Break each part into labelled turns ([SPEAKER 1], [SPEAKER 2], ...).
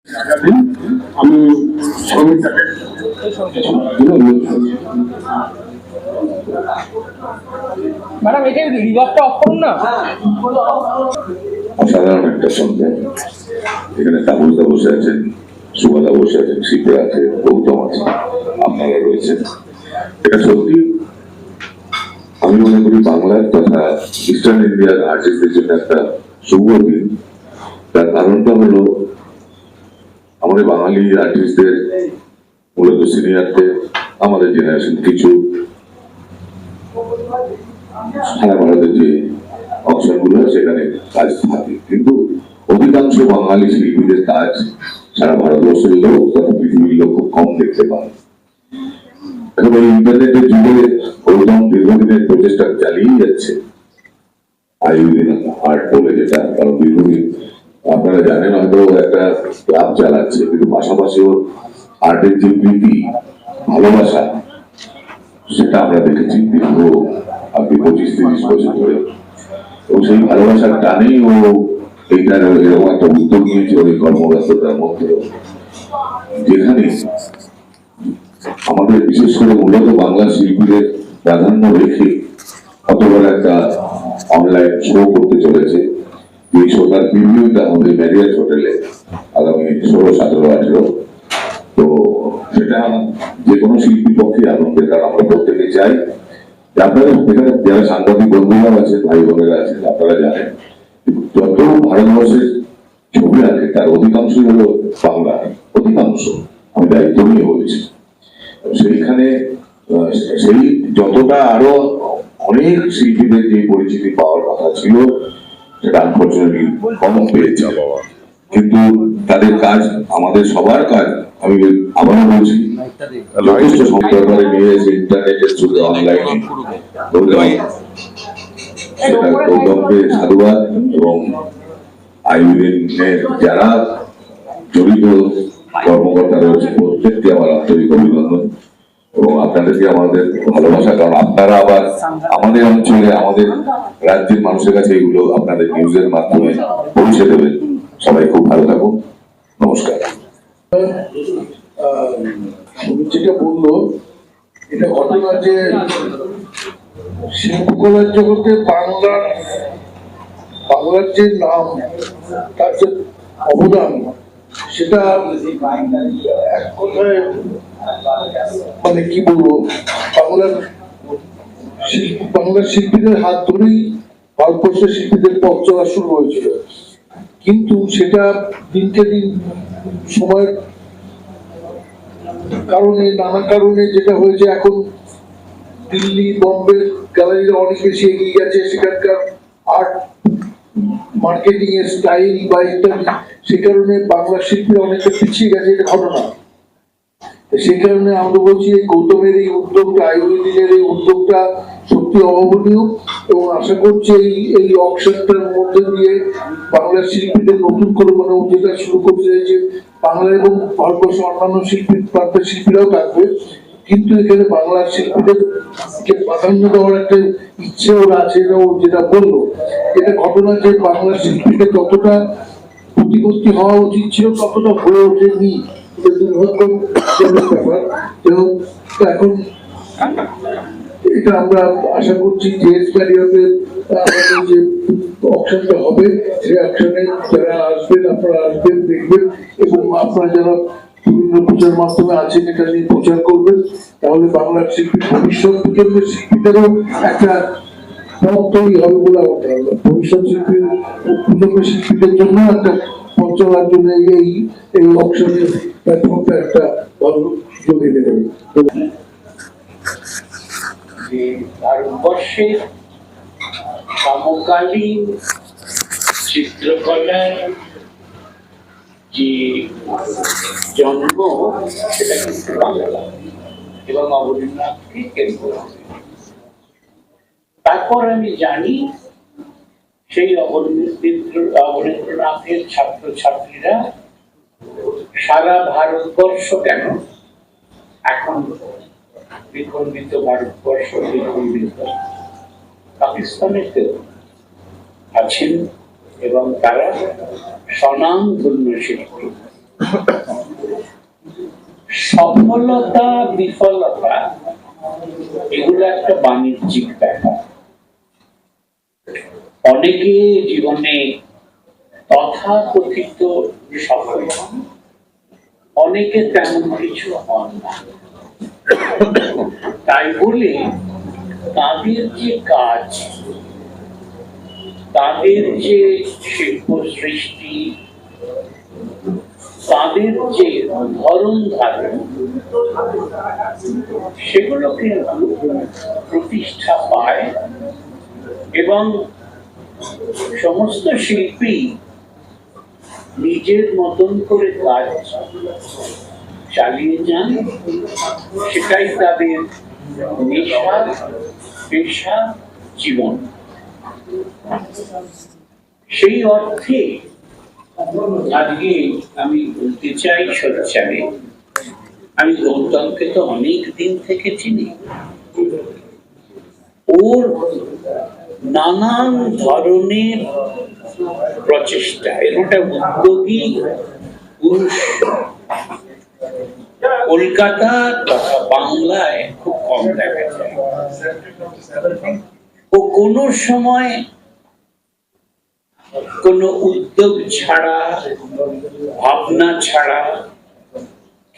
[SPEAKER 1] আমি শ্রমিকটাকে
[SPEAKER 2] ম্যাডাম এটা রিভারটা অফ করুন না।
[SPEAKER 3] অসাধারণ একটা সন্ধ্যা। এখানে তাপসদা বসে আছেন, সুভাদা বসে আছেন, শিবরা আছে, গৌতম আছে, আপনারা রয়েছেন। এটা সত্যি আমি মনে করি বাংলার তথা ইস্টার্ন ইন্ডিয়ার আর্টিস্টদের জন্য একটা শুভ দিন। তার কারণটা হলো আমাদের বাঙালি আর্টিস্টদের মূলত সিনিয়রদের আমাদের জেনারেশন কিছু সারা ভারতের যে অপশনগুলো সেখানে কাজ থাকে, কিন্তু অধিকাংশ বাঙালি শিল্পীদের কাজ সারা ভারতবর্ষের লোক তথা পৃথিবীর লোক খুব কম দেখতে পান। এখন এই ইন্টারনেটের যুগে গৌতম দীর্ঘদিনের প্রচেষ্টা চালিয়ে যাচ্ছে আইউদিন আর্ট বলে, যেটা কারণ দীর্ঘদিন আপনারা জানেন হয়তো একটা ক্লাব চালাচ্ছে, কিন্তু পাশাপাশি ওর আর্টের যে প্রীতি ভালোবাসা সেটা আমরা দেখেছি দীর্ঘ আপনি 25-30 বছর ধরে। এবং সেই ভালোবাসার টানেই ও এইটার এরকম একটা উদ্যোগ নিয়েছে ওই কর্মব্যস্ততার মধ্যে, যেখানে আমাদের বিশেষ করে মূলত বাংলা শিল্পীদের প্রাধান্য রেখে কত বড় একটা অনলাইন শো করতে চলেছে। এই শোটার প্রিভিউটা আমাদের ম্যারিয়ট হোটেলে আগামী 16, 17, 18। তো সেটা যে কোনো শিল্পীর পক্ষে আনন্দের, কারণ আমরা প্রত্যেকে চাই যে আপনারা এখানে যারা সাংবাদিক বন্ধুরা আছেন, ভাই বোনেরা আছেন, আপনারা জানেন যত ভারতবর্ষের ছবি আছে তার অধিকাংশই হলো বাংলা, অধিকাংশ আমি দায়িত্ব নিয়ে বলছি। সেইখানে সেই যতটা আরো অনেক শিল্পীদের যে পরিচিতি পাওয়ার কথা ছিল সেটা আনফরচুনেটলি কম পেয়েছে, কিন্তু তাদের কাজ আমাদের সবার কাজ। আমি আবারও বলছি যথেষ্ট সংখ্যায় নিয়ে এসে ইন্টারনেটের যুগে অনলাইনে সেটা গৌতমকে সাধুবাদ এবং আইউদিনের যারা জড়িত কর্মকর্তা রয়েছে প্রত্যেককে আমার আন্তরিক অভিনন্দন এবং আপনাদেরকে আমাদের ভালোবাসা, কারণ আপনারা আবার আমাদের অঞ্চলে আমাদের রাজ্যের মানুষের কাছে এগুলো আপনাদের নিউজের মাধ্যমে পৌঁছে দেবেন। সবাই খুব ভালো থাকুন, নমস্কার।
[SPEAKER 1] যেটা বললো এটা ঘটনা যে শিল্পকলার জগতে বাংলার যে নাম, তার যে অবদান, সেটা এক কথায় মানে কি বলবো, বাংলার শিল্পীদের হাত ধরেই ভারতবর্ষের শিল্পীদের পথ চলা শুরু হয়েছিল। কিন্তু সেটা দিনকে দিন সময়ের কারণে, নানা কারণে যেটা হয়েছে, এখন দিল্লি, বোম্বে গ্যালারিরা অনেক বেশি এগিয়ে গেছে, সেখানকার আর্ট মার্কেটিং এর স্টাইল বা ইত্যাদি, সে কারণে বাংলা শিল্পীরা অনেকটা পিছিয়ে গেছে, এটা ঘটনা। সেই কারণে আমরা বলছি এই গৌতমের এই উদ্যোগটা, আইউদিনের এই উদ্যোগটা সত্যি অভাবনীয়, এবং আশা করছি এই অকশনটার মধ্যে দিয়ে বাংলার শিল্পীদের নতুন করে মানে যেটা শুরু করতে চাইছে বাংলা এবং ভারতবর্ষের অন্যান্য প্রান্তের শিল্পীরাও থাকবে, কিন্তু এখানে বাংলার শিল্পীদেরকে প্রাধান্য দেওয়ার একটা ইচ্ছে ওর আছে। যেটা বললো এটা ঘটনা যে বাংলার শিল্পীদের যতটা প্রতিপত্তি হওয়া উচিত ছিল ততটা হয়ে ওঠেনি, ব্যাপার। এবং এখন এটা আমরা আশা করছি যে যে অপশনটা হবে সেই অপশনে যারা আসবেন, আপনারা আসবেন, দেখবেন, এবং আপনারা যারা বিভিন্ন প্রচার মাধ্যমে আছেন এটা নিয়ে প্রচার করবেন, তাহলে বাংলার শিল্পী ভবিষ্যৎ প্রজন্মের শিল্পীদেরও একটা পথ তৈরি হবে বলে আমার ধারণা। ভবিষ্যৎ প্রজন্মের শিল্পীদের জন্য একটা পথ চলার জন্য এই অপশনের প্ল্যাটফর্মটা একটা ভালো সুযোগ এনে দেবে।
[SPEAKER 4] ভারতবর্ষের সমকালীন চিত্রকলার যে জন্ম সেটা কিন্তু বাংলা এবং অবনীন্দ্রনাথকে কেন্দ্র করে। তারপর আমি জানি সেই অবনীন্দ্রনাথের ছাত্রছাত্রীরা সারা ভারতবর্ষ কেন, এখন বিখণ্ডিত ভারতবর্ষ, বিখণ্ডিত পাকিস্তানেতেও আছেন এবং তারা স্বনামধন্য শিল্পী। সফলতা বিফলতা এগুলো একটা বাণিজ্যিক ব্যাপার। অনেকে জীবনে তথাকথিত সফল হন, অনেকে তেমন কিছু হন না। তাই বলে তাদের যে কাজ, তাদের যে শিল্প সৃষ্টি, তাদের যে ধরন ধারণ, সেগুলো কিন্তু প্রতিষ্ঠা পায় এবং সমস্ত শিল্পী নিজের মতন করে কাজ চালিয়ে যান। সেটাই তাদের নেশা, পেশা, জীবন। সেই অর্থে আজকে আমি বলতে চাই সোচ্চারে, আমি গৌতমকে তো অনেক দিন থেকে চিনি। ওর নানান ধরনের প্রচেষ্টা, এর একটা উদ্যোগী পুরুষ কলকাতা তথা বাংলায় খুব কম দেখা যায়। ও কোন সময় কোন উদ্যোগ ছাড়া, ভাবনা ছাড়া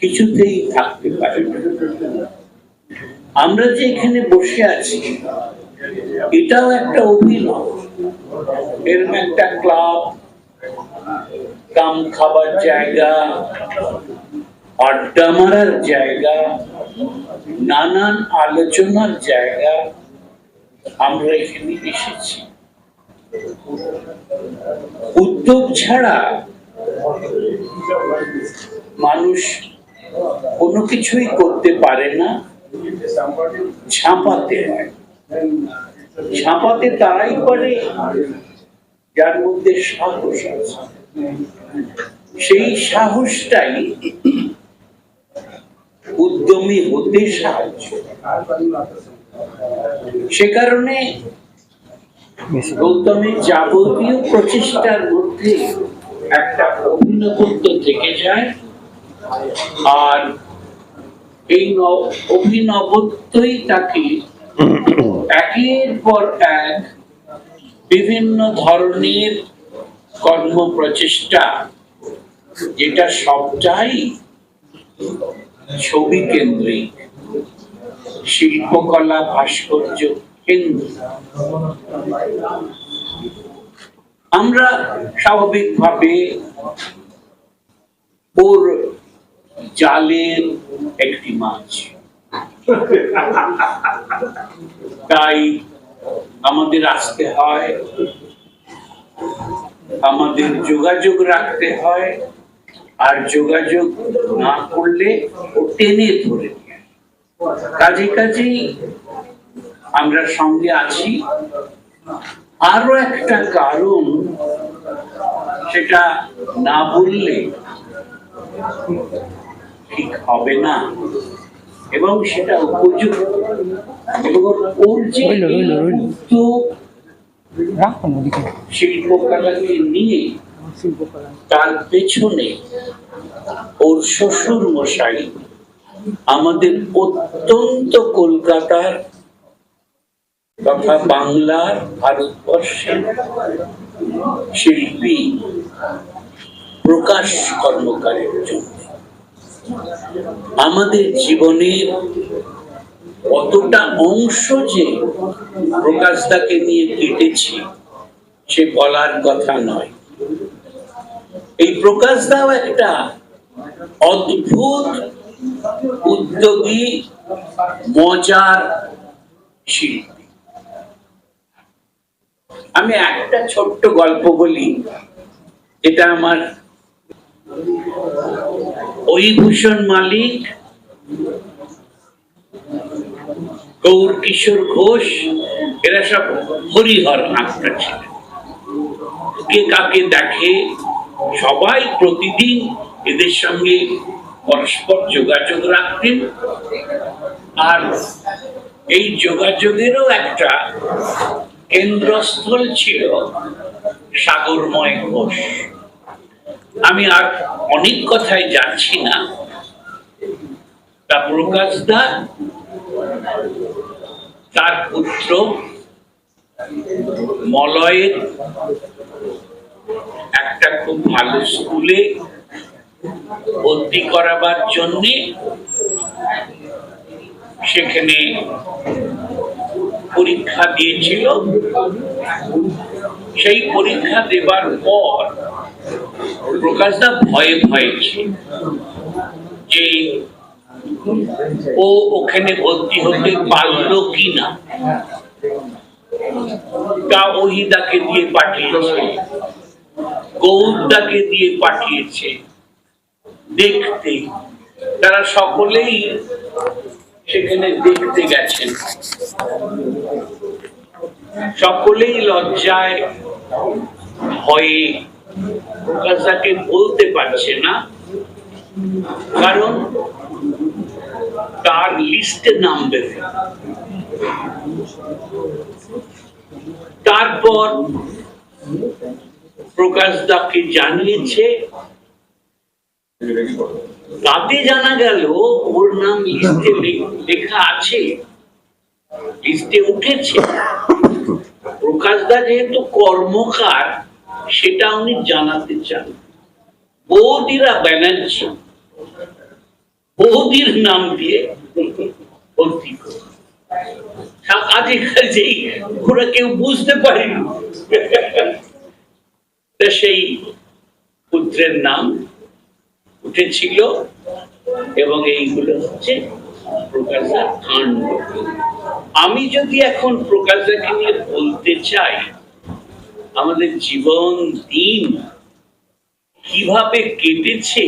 [SPEAKER 4] কিছুতেই থাকতে পারে না। আমরা যে এখানে বসে আছি, এটাও একটা অভিনব। এরকম একটা ক্লাব, কাম খাবার জায়গা, আড্ডা মারার জায়গা, নানান আলোচনার জায়গা আমরা এখানে এসেছি। উদ্যোগ ছাড়া মানুষ কোনো কিছুই করতে পারে না, ঝাঁপাতে হয়। ঝাঁপাতে তারাই পারে যার মধ্যে সাহস আছে। সেই সাহসটাই উদ্যমী হতে সাহায্য। সে কারণে গৌতমের যাবতীয় প্রচেষ্টার মধ্যে একটা অভিনবত্ব থেকে যায়, আর এই অভিনবত্বই তাকে একের পর এক বিভিন্ন ধরনের কর্ম প্রচেষ্টা, যেটা সবটাই ছবি কেন্দ্রিক, শিল্পকলা ভাস্কর্য কেন্দ্রিক। আমরা স্বাভাবিকভাবে ওর জালের একটি মাছ, তাই আমাদের আসতে হয়, আমাদের যোগাযোগ রাখতে হয়, আর যোগাযোগ না করলে ও টেনে ধরে। কাজেই আমরা সঙ্গে আছি। আরো একটা কারণ, সেটা না বললে ঠিক হবে না, এবং সেটা উপযুক্ত। এবং ওর যে উদ্যোগ শিল্পকলাকে নিয়ে, তার পেছনে ওর শ্বশুর মশাই আমাদের অত্যন্ত কলকাতার তথা বাংলার, ভারতবর্ষের শিল্পী প্রকাশ কর্মকারের জন্য আমাদের জীবনের কতটা অংশ যে প্রকাশদাকে নিয়ে কেটেছি সে বলার কথা নয়। এই প্রকাশদাও একটা অদ্ভুত উদ্যোগী মজার শিল্পী। আমি একটা ছোট্ট গল্প বলি, এটা আমার অরিভূষণ মালিক, গৌর কিশোর ঘোষ, এরা সব হরিহর আত্মা ছিলেন। কে কাকে দেখে, সবাই প্রতিদিন এদের সঙ্গে পরস্পর যোগাযোগ রাখতেন। আর এই যোগাযোগেরও একটা কেন্দ্রস্থল ছিল সাগরময় ঘোষ। আমি আর অনেক কথায় যাচ্ছি না। তা প্রকাশ দা তার পুত্র মলয়ের একটা খুব ভালো স্কুলে ভর্তি করাবার জন্যে সেখানে পরীক্ষা দিয়েছিল। সেই পরীক্ষা দেবার পর প্রকাশদা ভয়ে ভয়ে ছিল যে ও ওখানে ভর্তি হতে পারলো কিনা। তা ওহিদাকে দিয়ে পাঠিয়েছে, গৌরদাকে দিয়ে পাঠিয়েছে দেখতে। তারা সকলেই সেখানে দেখতে গেছেন। সকলেই লজ্জায় ভয়ে প্রকাশদাকে বলতে পারছে না, কারণ তার লিস্টে নাম দেবে। তারপর প্রকাশদাকে জানিয়েছে, তাতে জানা গেল ওর নাম লিস্টে লেখা আছে, লিস্টে উঠেছে। প্রকাশদা যেহেতু কর্মকার সেটা উনি জানাতে চান। বৌদিরা ব্যানার্জি, বৌদির নাম দিয়ে ভর্তি করে কাজেই ওরা কেউ বুঝতে পারেনি। সেই পুত্রের নাম উঠেছিল এবং এইগুলো হচ্ছে প্রকাশদার কাণ্ড। আমি যদি এখন প্রকাশদাকে নিয়ে বলতে চাই আমাদের জীবন দিন কিভাবে কেটেছে,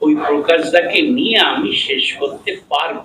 [SPEAKER 4] ওই প্রকাশদাকে নিয়ে আমি শেষ করতে পারব।